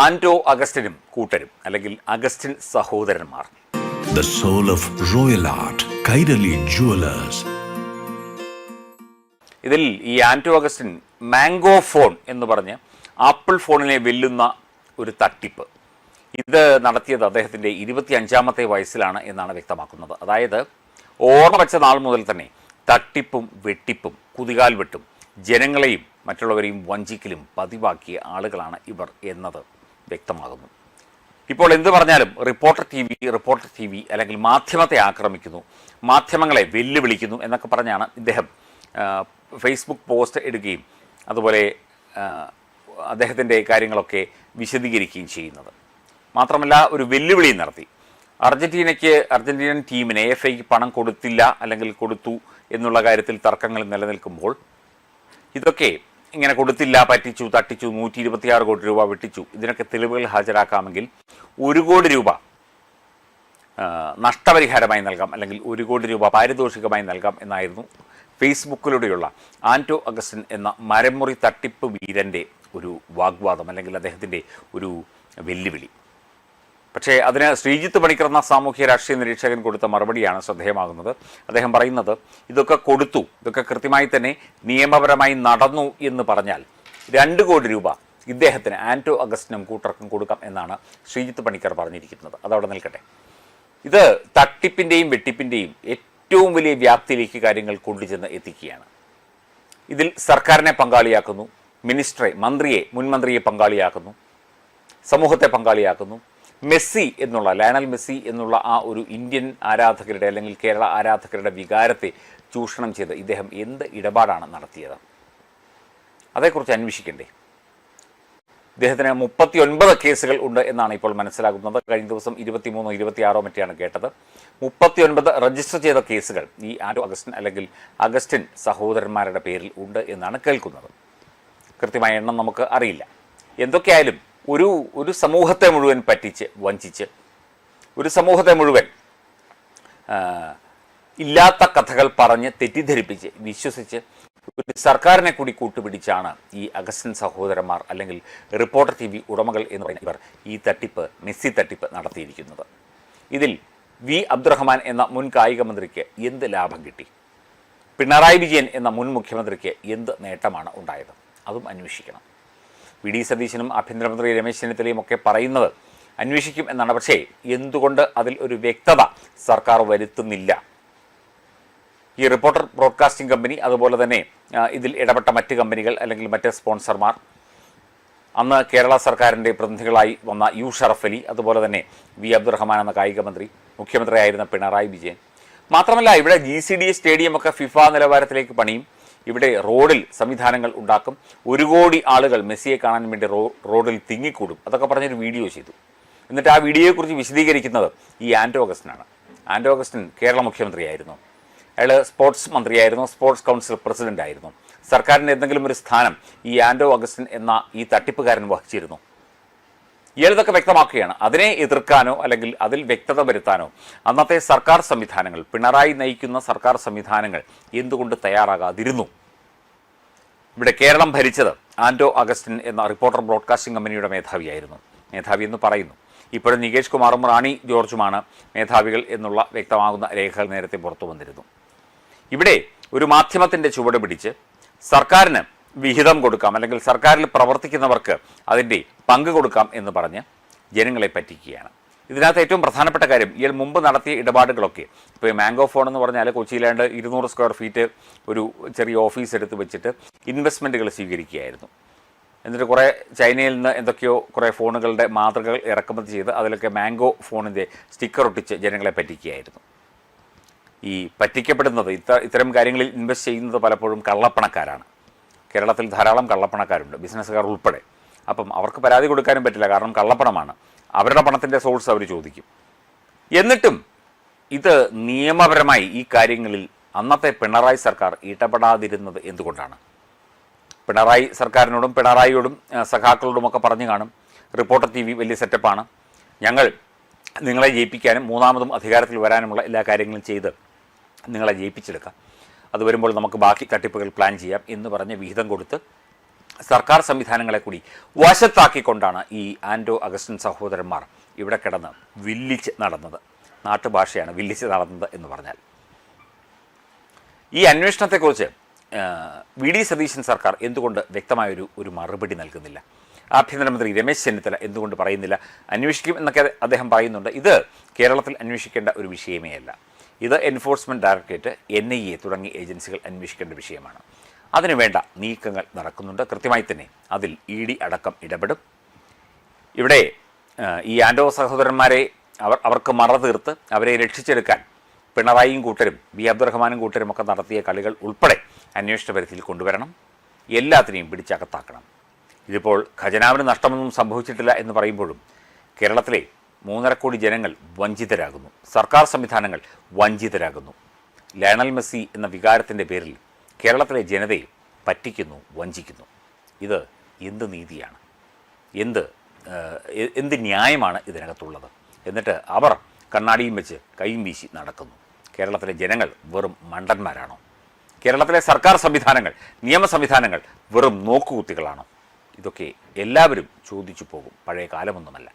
ആന്റോ അഗസ്റ്റിനും കൂട്ടരും അല്ലെങ്കിൽ അഗസ്റ്റിൻ സഹോദരന്മാർ. The soul of royal art, Kairali Jewelers. ഇതിൽ ഈ ആന്റോ അഗസ്റ്റിൻ മാംഗോ ഫോൺ എന്ന് പറഞ്ഞ് ആപ്പിൾ ഫോണിനെ വെല്ലുന്ന ഒരു തട്ടിപ്പ് ഇത് നടത്തിയത് അദ്ദേഹത്തിൻ്റെ 25ാമത്തെ വയസ്സിലാണ് എന്നാണ് വ്യക്തമാക്കുന്നത്. അതായത് ഓർമ്മ വെച്ച നാൾ മുതൽ തന്നെ തട്ടിപ്പും വെട്ടിപ്പും കുതികാൽ വെട്ടും ജനങ്ങളെയും മറ്റുള്ളവരെയും വഞ്ചിക്കലും പതിവാക്കിയ ആളുകളാണ് ഇവർ എന്നത് വ്യക്തമാകുന്നു. ഇപ്പോൾ എന്ത് പറഞ്ഞാലും റിപ്പോർട്ടർ ടി വി അല്ലെങ്കിൽ മാധ്യമത്തെ ആക്രമിക്കുന്നു, മാധ്യമങ്ങളെ വെല്ലുവിളിക്കുന്നു എന്നൊക്കെ പറഞ്ഞാണ് ഇദ്ദേഹം ഫേസ്ബുക്ക് പോസ്റ്റ് ഇടുകയും അതുപോലെ അദ്ദേഹത്തിൻ്റെ കാര്യങ്ങളൊക്കെ വിശദീകരിക്കുകയും ചെയ്യുന്നത്. മാത്രമല്ല ഒരു വെല്ലുവിളിയും നടത്തി. അർജന്റീനൻ ടീമിന് AFAയ്ക്ക് പണം കൊടുത്തില്ല അല്ലെങ്കിൽ കൊടുത്തു എന്നുള്ള കാര്യത്തിൽ തർക്കങ്ങൾ നിലനിൽക്കുമ്പോൾ ഇതൊക്കെ ഇങ്ങനെ കൊടുത്തില്ല, പറ്റിച്ചു, തട്ടിച്ചു, 126 കോടി രൂപ വെട്ടിച്ചു, ഇതിനൊക്കെ തെളിവുകൾ ഹാജരാക്കാമെങ്കിൽ 1 കോടി രൂപ നഷ്ടപരിഹാരമായി നൽകാം അല്ലെങ്കിൽ 1 കോടി രൂപ പാരിതോഷികമായി നൽകാം എന്നായിരുന്നു ഫേസ്ബുക്കിലൂടെയുള്ള ആന്റോ അഗസ്റ്റിൻ എന്ന മരമുറി തട്ടിപ്പ് വീരൻ്റെ ഒരു വാഗ്വാദം അല്ലെങ്കിൽ അദ്ദേഹത്തിൻ്റെ ഒരു വെല്ലുവിളി. പക്ഷേ അതിന് ശ്രീജിത്ത് പണിക്കർ എന്ന സാമൂഹ്യ രാഷ്ട്രീയ നിരീക്ഷകൻ കൊടുത്ത മറുപടിയാണ് ശ്രദ്ധേയമാകുന്നത്. അദ്ദേഹം പറയുന്നത് ഇതൊക്കെ കൊടുത്തു, ഇതൊക്കെ കൃത്യമായി തന്നെ നിയമപരമായി നടന്നു എന്ന് പറഞ്ഞാൽ 2 കോടി രൂപ ഇദ്ദേഹത്തിന് ആന്റോ അഗസ്റ്റിനും കൂട്ടർക്കും കൊടുക്കാം എന്നാണ് ശ്രീജിത്ത് പണിക്കർ പറഞ്ഞിരിക്കുന്നത്. അതവിടെ നിൽക്കട്ടെ. ഇത് തട്ടിപ്പിൻ്റെയും വെട്ടിപ്പിൻ്റെയും ഏറ്റവും വലിയ വ്യാപ്തിയിലേക്ക് കാര്യങ്ങൾ കൊണ്ടുചെന്ന് എത്തിക്കുകയാണ്. ഇതിൽ സർക്കാരിനെ പങ്കാളിയാക്കുന്നു, മുൻ മന്ത്രിയെ പങ്കാളിയാക്കുന്നു, സമൂഹത്തെ പങ്കാളിയാക്കുന്നു. ലയണൽ മെസ്സി എന്നുള്ള ആ ഒരു ഇന്ത്യൻ ആരാധകരുടെ അല്ലെങ്കിൽ കേരള ആരാധകരുടെ വികാരത്തെ ചൂഷണം ചെയ്ത് ഇദ്ദേഹം എന്ത് ഇടപാടാണ് നടത്തിയത്? അതേക്കുറിച്ച് അന്വേഷിക്കണ്ടേ? ഇദ്ദേഹത്തിന് 39 കേസുകൾ ഉണ്ട് എന്നാണ് ഇപ്പോൾ മനസ്സിലാകുന്നത്. കഴിഞ്ഞ ദിവസം 23 26 മറ്റാണ് കേട്ടത്. 39 രജിസ്റ്റർ ചെയ്ത കേസുകൾ ഈ ആന്റോ അഗസ്റ്റിൻ അല്ലെങ്കിൽ അഗസ്റ്റിൻ സഹോദരന്മാരുടെ പേരിൽ ഉണ്ട് എന്നാണ് കേൾക്കുന്നത്. കൃത്യമായ എണ്ണം നമുക്ക് അറിയില്ല. എന്തൊക്കെയായാലും ഒരു സമൂഹത്തെ മുഴുവൻ പറ്റിച്ച് വഞ്ചിച്ച്, ഒരു സമൂഹത്തെ മുഴുവൻ ഇല്ലാത്ത കഥകൾ പറഞ്ഞ് തെറ്റിദ്ധരിപ്പിച്ച് വിശ്വസിച്ച് ഒരു സർക്കാരിനെ കൂടി കൂട്ടുപിടിച്ചാണ് ഈ അഗസ്റ്റിൻ സഹോദരന്മാർ അല്ലെങ്കിൽ റിപ്പോർട്ടർ TV ഉടമകൾ എന്ന് പറയുന്ന ഇവർ ഈ മെസ്സി തട്ടിപ്പ് നടത്തിയിരിക്കുന്നത്. ഇതിൽ വി അബ്ദുറഹ്മാൻ എന്ന മുൻ കായിക മന്ത്രിക്ക് എന്ത് ലാഭം കിട്ടി? പിണറായി വിജയൻ എന്ന മുൻ മുഖ്യമന്ത്രിക്ക് എന്ത് നേട്ടമാണ് ഉണ്ടായത്? അതും അന്വേഷിക്കണം. വി സതീശനും ആഭ്യന്തരമന്ത്രി രമേശ് ചെന്നിത്തലയും ഒക്കെ പറയുന്നത് അന്വേഷിക്കും എന്നാണ്. പക്ഷേ എന്തുകൊണ്ട് അതിൽ ഒരു വ്യക്തത സർക്കാർ വരുത്തുന്നില്ല? ഈ റിപ്പോർട്ടർ ബ്രോഡ്കാസ്റ്റിംഗ് കമ്പനി, അതുപോലെ തന്നെ ഇതിൽ ഇടപെട്ട മറ്റ് കമ്പനികൾ അല്ലെങ്കിൽ മറ്റ് സ്പോൺസർമാർ, അന്ന് കേരള സർക്കാരിൻ്റെ പ്രതിനിധികളായി വന്ന യു ഷറഫ് അലി, അതുപോലെ തന്നെ വി അബ്ദുറഹ്മാൻ എന്ന കായിക മന്ത്രി, മുഖ്യമന്ത്രിയായിരുന്ന പിണറായി വിജയൻ. മാത്രമല്ല ഇവിടെ GCDA സ്റ്റേഡിയം ഒക്കെ ഫിഫ നിലവാരത്തിലേക്ക് പണിയും. ഇവിടെ റോഡിൽ സംവിധാനങ്ങൾ ഉണ്ടാക്കും. 1 കോടി ആളുകൾ മെസ്സിയെ കാണാൻ വേണ്ടി റോഡിൽ തിങ്ങിക്കൂടും. അതൊക്കെ പറഞ്ഞൊരു വീഡിയോ ചെയ്തു. എന്നിട്ട് ആ വീഡിയോയെക്കുറിച്ച് വിശദീകരിക്കുന്നത് ഈ ആന്റോ അഗസ്റ്റിനാണ്. ആന്റോ അഗസ്റ്റിൻ കേരള മുഖ്യമന്ത്രിയായിരുന്നു. അയാൾ സ്പോർട്സ് മന്ത്രിയായിരുന്നു, സ്പോർട്സ് കൗൺസിൽ പ്രസിഡന്റ് ആയിരുന്നു. സർക്കാരിൻ്റെ എന്തെങ്കിലും ഒരു സ്ഥാനം ഈ ആന്റോ അഗസ്റ്റിൻ എന്ന ഈ തട്ടിപ്പുകാരൻ വഹിച്ചിരുന്നു. ഇയാൾ ഇതൊക്കെ വ്യക്തമാക്കുകയാണ്. അതിനെ എതിർക്കാനോ അല്ലെങ്കിൽ അതിൽ വ്യക്തത വരുത്താനോ അന്നത്തെ സർക്കാർ സംവിധാനങ്ങൾ, പിണറായി നയിക്കുന്ന സർക്കാർ സംവിധാനങ്ങൾ എന്തുകൊണ്ട് തയ്യാറാകാതിരുന്നു? ഇവിടെ കേരളം ഭരിച്ചത് ആന്റോ അഗസ്റ്റിൻ എന്ന റിപ്പോർട്ടർ ബ്രോഡ്കാസ്റ്റിംഗ് കമ്പനിയുടെ മേധാവി എന്ന് പറയുന്നു. ഇപ്പോഴും നികേഷ് കുമാറും റാണി ജോർജുമാണ് മേധാവികൾ എന്നുള്ള വ്യക്തമാകുന്ന രേഖകൾ നേരത്തെ പുറത്തു വന്നിരുന്നു. ഇവിടെ ഒരു മാധ്യമത്തിൻ്റെ ചുവട് പിടിച്ച് സർക്കാരിന് വിഹിതം കൊടുക്കാം അല്ലെങ്കിൽ സർക്കാരിൽ പ്രവർത്തിക്കുന്നവർക്ക് അതിൻ്റെ പങ്ക് കൊടുക്കാം എന്ന് പറഞ്ഞ് ജനങ്ങളെ പറ്റിക്കുകയാണ്. ഇതിനകത്ത് ഏറ്റവും പ്രധാനപ്പെട്ട കാര്യം, ഇയാൾ മുമ്പ് നടത്തിയ ഇടപാടുകളൊക്കെ, ഇപ്പോൾ മാംഗോ ഫോൺ എന്ന് പറഞ്ഞാൽ കൊച്ചിയിലാണ്ട് 200 സ്ക്വയർ ഫീറ്റ് ഒരു ചെറിയ ഓഫീസ് എടുത്ത് വെച്ചിട്ട് ഇൻവെസ്റ്റ്മെൻറ്റുകൾ സ്വീകരിക്കുകയായിരുന്നു. എന്നിട്ട് കുറേ ചൈനയിൽ നിന്ന് എന്തൊക്കെയോ കുറേ ഫോണുകളുടെ മാതൃകകൾ ഇറക്കുമതി ചെയ്ത് അതിലൊക്കെ മാംഗോ ഫോണിൻ്റെ സ്റ്റിക്കർ ഒട്ടിച്ച് ജനങ്ങളെ പറ്റിക്കുകയായിരുന്നു. ഈ പറ്റിക്കപ്പെടുന്നത് ഇത്തരം കാര്യങ്ങളിൽ ഇൻവെസ്റ്റ് ചെയ്യുന്നത് പലപ്പോഴും കള്ളപ്പണക്കാരാണ്. കേരളത്തിൽ ധാരാളം കള്ളപ്പണക്കാരുണ്ട്, ബിസിനസ്സുകാർ ഉൾപ്പെടെ. അപ്പം അവർക്ക് പരാതി കൊടുക്കാനും പറ്റില്ല, കാരണം കള്ളപ്പണമാണ്. അവരുടെ പണത്തിൻ്റെ സോഴ്സ് അവർ ചോദിക്കും. എന്നിട്ടും ഇത് നിയമപരമായി ഈ കാര്യങ്ങളിൽ അന്നത്തെ പിണറായി സർക്കാർ ഇടപെടാതിരുന്നത് എന്തുകൊണ്ടാണ്? പിണറായി സർക്കാരിനോടും പിണറായിയോടും സഖാക്കളോടുമൊക്കെ പറഞ്ഞു കാണും, റിപ്പോർട്ടർ TV വലിയ സെറ്റപ്പാണ്, ഞങ്ങൾ നിങ്ങളെ ജയിപ്പിക്കാനും മൂന്നാമതും അധികാരത്തിൽ വരാനുമുള്ള എല്ലാ കാര്യങ്ങളും ചെയ്ത് നിങ്ങളെ ജയിപ്പിച്ചെടുക്കാം, അത് വരുമ്പോൾ നമുക്ക് ബാക്കി തട്ടിപ്പുകൾ പ്ലാൻ ചെയ്യാം എന്ന് പറഞ്ഞ് വിഹിതം കൊടുത്ത് സർക്കാർ സംവിധാനങ്ങളെ കൂടി വശത്താക്കിക്കൊണ്ടാണ് ഈ ആൻഡോ അഗസ്റ്റിൻ സഹോദരന്മാർ ഇവിടെ കിടന്ന് വില്ലിച്ച് നടന്നത്. നാട്ടുഭാഷയാണ് വില്ലിച്ച് നടന്നത് എന്ന് പറഞ്ഞാൽ. ഈ അന്വേഷണത്തെക്കുറിച്ച് വി ഡി സതീശൻ സർക്കാർ എന്തുകൊണ്ട് വ്യക്തമായൊരു മറുപടി നൽകുന്നില്ല? ആഭ്യന്തരമന്ത്രി രമേശ് ചെന്നിത്തല എന്തുകൊണ്ട് പറയുന്നില്ല? അന്വേഷിക്കും എന്നൊക്കെ അദ്ദേഹം പറയുന്നുണ്ട്. ഇത് കേരളത്തിൽ അന്വേഷിക്കേണ്ട ഒരു വിഷയമേ അല്ല. ഇത് എൻഫോഴ്സ്മെൻറ്റ് ഡയറക്ടറേറ്റ്, NIA തുടങ്ങിയ ഏജൻസികൾ അന്വേഷിക്കേണ്ട വിഷയമാണ്. അതിനുവേണ്ട നീക്കങ്ങൾ നടക്കുന്നുണ്ട്. കൃത്യമായി തന്നെ അതിൽ ED അടക്കം ഇടപെടും. ഇവിടെ ഈ ആൻഡോ സഹോദരന്മാരെ അവർക്ക് മറ തീർത്ത് അവരെ രക്ഷിച്ചെടുക്കാൻ പിണറായിയും കൂട്ടരും വി അബ്ദുറഹ്മാനും കൂട്ടരും ഒക്കെ നടത്തിയ കളികൾ ഉൾപ്പെടെ അന്വേഷണ പരിധിയിൽ കൊണ്ടുവരണം. എല്ലാത്തിനെയും പിടിച്ചകത്താക്കണം. ഇതിപ്പോൾ ഖജനാവിന് നഷ്ടമൊന്നും സംഭവിച്ചിട്ടില്ല എന്ന് പറയുമ്പോഴും കേരളത്തിലെ 3.5 കോടി ജനങ്ങൾ വഞ്ചിതരാകുന്നു. സർക്കാർ സംവിധാനങ്ങൾ വഞ്ചിതരാകുന്നു. ലയണൽ മെസ്സി എന്ന വികാരത്തിൻ്റെ പേരിൽ കേരളത്തിലെ ജനതയെ പറ്റിക്കുന്നു, വഞ്ചിക്കുന്നു. ഇത് എന്ത് നീതിയാണ്? എന്ത് ന്യായമാണ് ഇതിനകത്തുള്ളത്? എന്നിട്ട് അവർ കണ്ണാടിയും വെച്ച് കൈയും വീശി നടക്കുന്നു. കേരളത്തിലെ ജനങ്ങൾ വെറും മണ്ടന്മാരാണോ? കേരളത്തിലെ സർക്കാർ സംവിധാനങ്ങൾ, നിയമ സംവിധാനങ്ങൾ വെറും നോക്കുകുത്തികളാണോ? ഇതൊക്കെ എല്ലാവരും ചോദിച്ചു പോകും. പഴയ കാലമൊന്നുമല്ല.